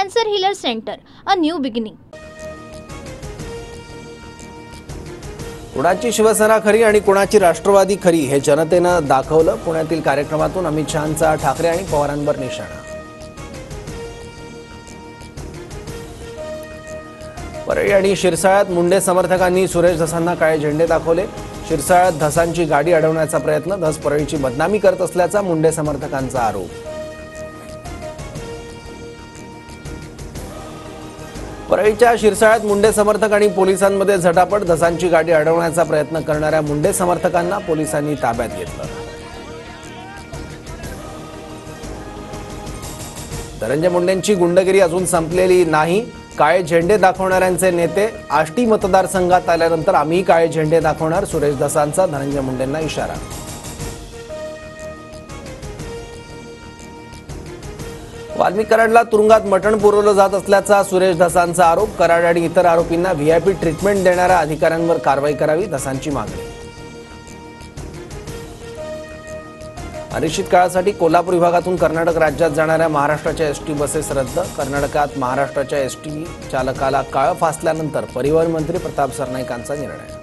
Cancer Healer Center, a new beginning. कुणाची शिवसेना खरी आणि कुणाची राष्ट्रवादी खरी हे जनतेनं दाखवलं। पुण्यातील कार्यक्रमातून अमित शहांचा ठाकरे आणि पवारांवर निशाणा। परळी आणि शिरसाळ्यात मुंडे समर्थकांनी सुरेश धसांना काळे झेंडे दाखवले। शिरसाळ्यात धसांची गाडी अडवण्याचा प्रयत्न, धस परळीची बदनामी करत असल्याचा मुंडे समर्थकांचा आरोप। परळीच्या शिरसाळ्यात मुंडे समर्थक आणि पोलिसांमध्ये झटापट, धसांची गाडी अडवण्याचा प्रयत्न करणाऱ्या मुंडे समर्थकांना पोलिसांनी ताब्यात घेतलं। धनंजय मुंडेंची गुंडगिरी अजून संपलेली नाही। काळे झेंडे दाखवणाऱ्यांचे नेते आष्टी मतदारसंघात आल्यानंतर आम्ही काळे झेंडे दाखवणार, सुरेश धसांचा धनंजय मुंडेंना इशारा। वाल्मिक कराडला तुरुंगात मटण पुरवलं जात असल्याचा सुरेश धसांचा आरोप। कराड आणि इतर आरोपींना व्हीआयपी ट्रीटमेंट देणाऱ्या अधिकाऱ्यांवर कारवाई करावी, धसांची मागणी। अनिश्चित काळासाठी कोल्हापूर विभागातून कर्नाटक राज्यात जाणाऱ्या महाराष्ट्राच्या एसटी बसेस रद्द। कर्नाटकात महाराष्ट्राच्या एसटी चालकाला काळं फासल्यानंतर परिवहन मंत्री प्रताप सरनाईकांचा निर्णय।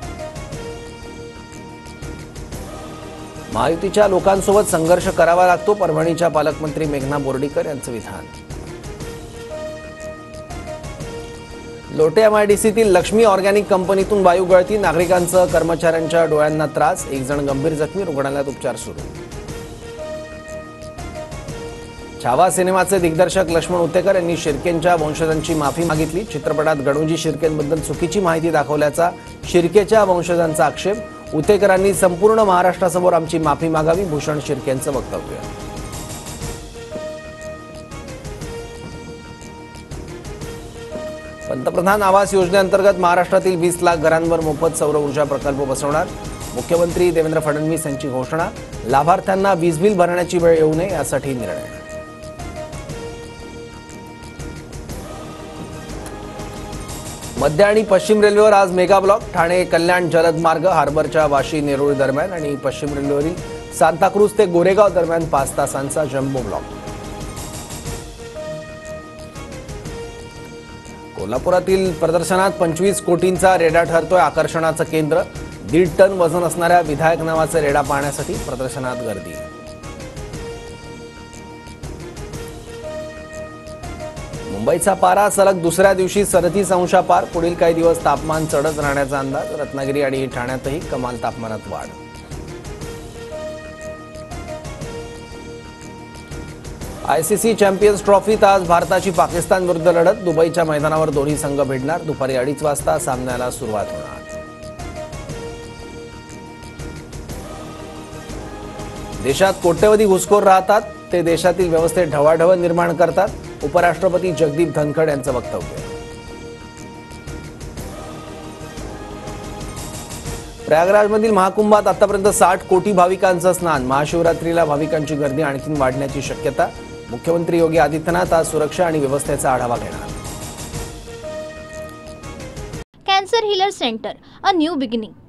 महायुतीच्या लोकांसोबत संघर्ष करावा लागतो, परभणीच्या पालकमंत्री मेघना बोर्डीकर यांचं विधान। लोटे एमआयडीसीतील लक्ष्मी ऑर्गॅनिक कंपनीतून वायू गळती, नागरिकांसह कर्मचाऱ्यांच्या डोळ्यांना त्रास, एक जण गंभीर जखमी, रुग्णालयात उपचार सुरू। छावा सिनेमाचे दिग्दर्शक लक्ष्मण उतेकर यांनी शिर्केंच्या वंशजांची माफी मागितली। चित्रपटात गणोजी शिर्केंबद्दल चुकीची माहिती दाखवल्याचा शिर्केच्या वंशजांचा आक्षेप। उतेकरांनी संपूर्ण महाराष्ट्रासमोर आमची माफी मागावी, भूषण शिर्केंचं वक्तव्य। पंतप्रधान आवास योजनेअंतर्गत महाराष्ट्रातील 20 लाख घरांवर मोफत सौर ऊर्जा प्रकल्प बसवणार, मुख्यमंत्री देवेंद्र फडणवीस यांची घोषणा। लाभार्थ्यांना वीज बिल भरण्याची वेळ येऊ नये यासाठी निर्णय। मध्य आणि पश्चिम रेल्वेवर आज मेगा ब्लॉक, ठाणे कल्याण जलद मार्ग, हार्बरच्या वाशी नेरुळ दरम्यान आणि पश्चिम रेल्वेवरील सांताक्रूज ते गोरेगाव दरम्यान 5 तासांचा जम्बो ब्लॉक। कोल्हापुरातील प्रदर्शनात 25 कोटींचा रेडा ठरतोय आकर्षणाचं केंद्र। 1.5 टन वजन असणाऱ्या विधायक नावाचे रेडा पाहण्यासाठी प्रदर्शनात गर्दी। मुंबईचा पारा सलग दुसऱ्या दिवशी 37 अंशापार, पुढील काही दिवस तापमान चढत राहण्याचा अंदाज। रत्नागिरी आणि ठाण्यातही कमाल तापमानात वाढ। आयसीसी चॅम्पियन्स ट्रॉफीत आज भारताची पाकिस्तान विरुद्ध लढत। दुबईच्या मैदानावर दोन्ही संघ भिडणार, दुपारी 2:30 वाजता सामन्याला सुरुवात होणार। देशात कोट्यवधी घुसखोर राहतात, ते देशातील व्यवस्थेत ढवळाढवळ निर्माण करतात, उपराष्ट्रपती जगदीप धनखड यांचं वक्तव्य। प्रयागराजमधील महाकुंभात आतापर्यंत 60 कोटी भाविकांचं स्नान। महाशिवरात्रीला भाविकांची गर्दी आणखी वाढण्याची शक्यता। मुख्यमंत्री योगी आदित्यनाथ आज सुरक्षा आणि व्यवस्थेचा आढावा घेणार। Cancer Healer Center, a new beginning.